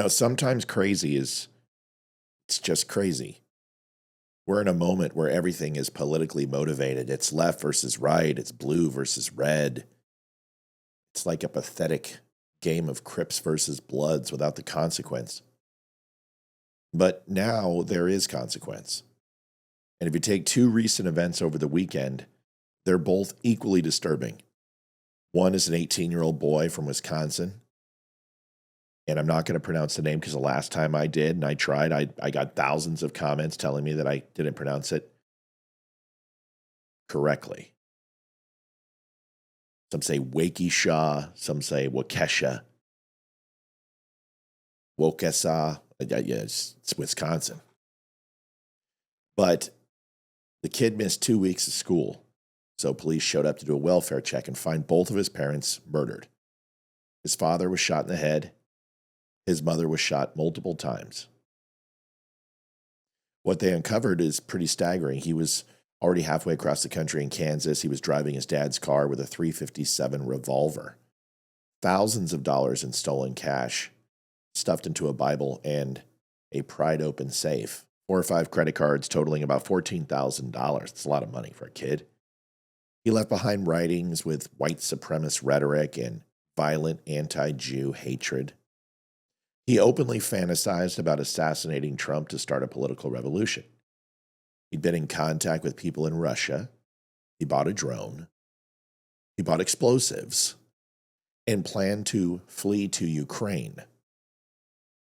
Sometimes crazy it's just crazy. We're in a moment where everything is politically motivated. It's left versus right, it's blue versus red. It's like a pathetic game of Crips versus Bloods without the consequence. But now there is consequence. And if you take two recent events over the weekend, they're both equally disturbing. One is an 18-year-old boy from Wisconsin. And I'm not going to pronounce the name because the last time I did and I tried, I got thousands of comments telling me that I didn't pronounce it correctly. Some say Waukesha, some say Waukesha, Waukesha. Yes, it's Wisconsin. But the kid missed 2 weeks of school, so police showed up to do a welfare check and find both of his parents murdered. His father was shot in the head. His mother was shot multiple times. What they uncovered is pretty staggering. He was already halfway across the country in Kansas. He was driving his dad's car with a .357 revolver. Thousands of dollars in stolen cash stuffed into a Bible and a pried open safe. 4 or 5 credit cards totaling about $14,000. It's a lot of money for a kid. He left behind writings with white supremacist rhetoric and violent anti-Jew hatred. He openly fantasized about assassinating Trump to start a political revolution. He'd been in contact with people in Russia. He bought a drone. He bought explosives and planned to flee to Ukraine.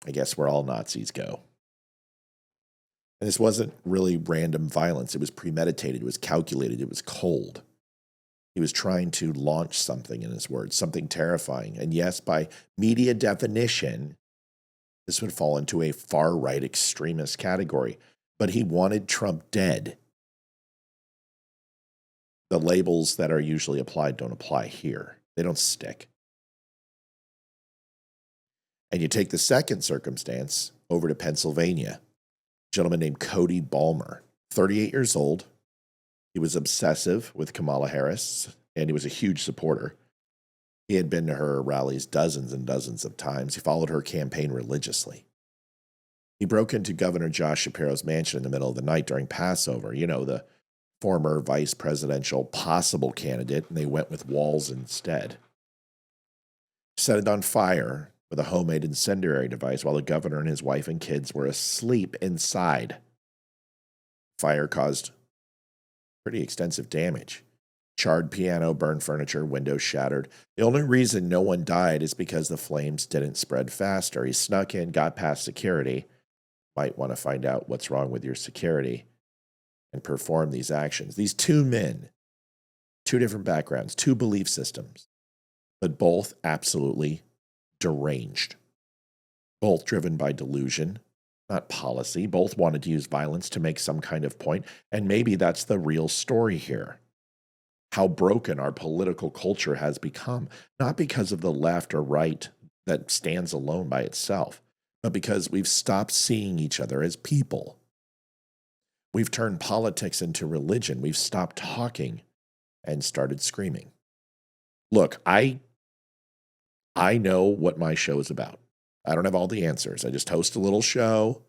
I guess where all Nazis go. And this wasn't really random violence. It was premeditated. It was calculated. It was cold. He was trying to launch something, in his words, something terrifying. And yes, by media definition, this would fall into a far-right extremist category. But he wanted Trump dead. The labels that are usually applied don't apply here. They don't stick. And you take the second circumstance over to Pennsylvania. A gentleman named Cody Balmer, 38 years old. He was obsessive with Kamala Harris, and he was a huge supporter. He had been to her rallies dozens and dozens of times. He followed her campaign religiously. He broke into Governor Josh Shapiro's mansion in the middle of the night during Passover, the former vice presidential possible candidate, and they went with Walz instead. Set it on fire with a homemade incendiary device while the governor and his wife and kids were asleep inside. Fire caused pretty extensive damage. Charred piano, burned furniture, windows shattered. The only reason no one died is because the flames didn't spread faster. He snuck in, got past security. Might want to find out what's wrong with your security and perform these actions. These two men, 2 different backgrounds, 2 belief systems, but both absolutely deranged. Both driven by delusion, not policy. Both wanted to use violence to make some kind of point, and maybe that's the real story here. How broken our political culture has become, not because of the left or right that stands alone by itself, but because we've stopped seeing each other as people. We've turned politics into religion. We've stopped talking and started screaming. Look, I know what my show is about. I don't have all the answers. I just host a little show,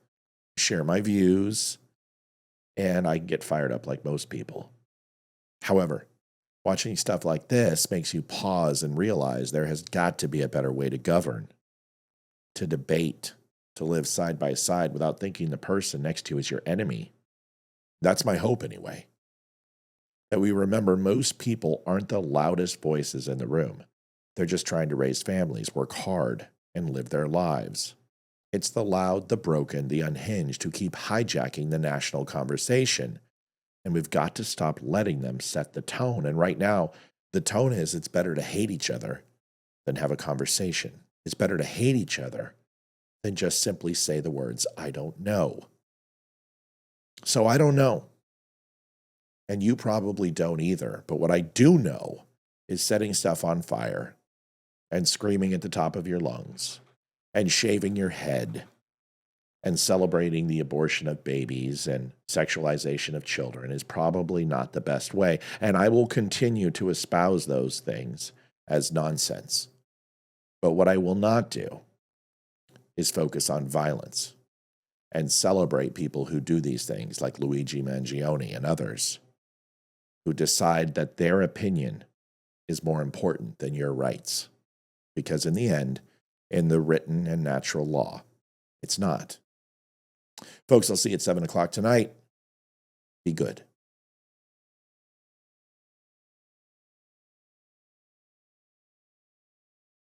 share my views, and I can get fired up like most people. However, watching stuff like this makes you pause and realize there has got to be a better way to govern, to debate, to live side by side without thinking the person next to you is your enemy. That's my hope anyway. That we remember most people aren't the loudest voices in the room. They're just trying to raise families, work hard, and live their lives. It's the loud, the broken, the unhinged who keep hijacking the national conversation. And we've got to stop letting them set the tone. And right now, the tone is it's better to hate each other than have a conversation. It's better to hate each other than just simply say the words, I don't know. So I don't know. And you probably don't either. But what I do know is setting stuff on fire and screaming at the top of your lungs and shaving your head and celebrating the abortion of babies and sexualization of children is probably not the best way. And I will continue to espouse those things as nonsense. But what I will not do is focus on violence and celebrate people who do these things, like Luigi Mangione and others, who decide that their opinion is more important than your rights. Because in the end, in the written and natural law, it's not. Folks, I'll see you at 7 o'clock tonight. Be good.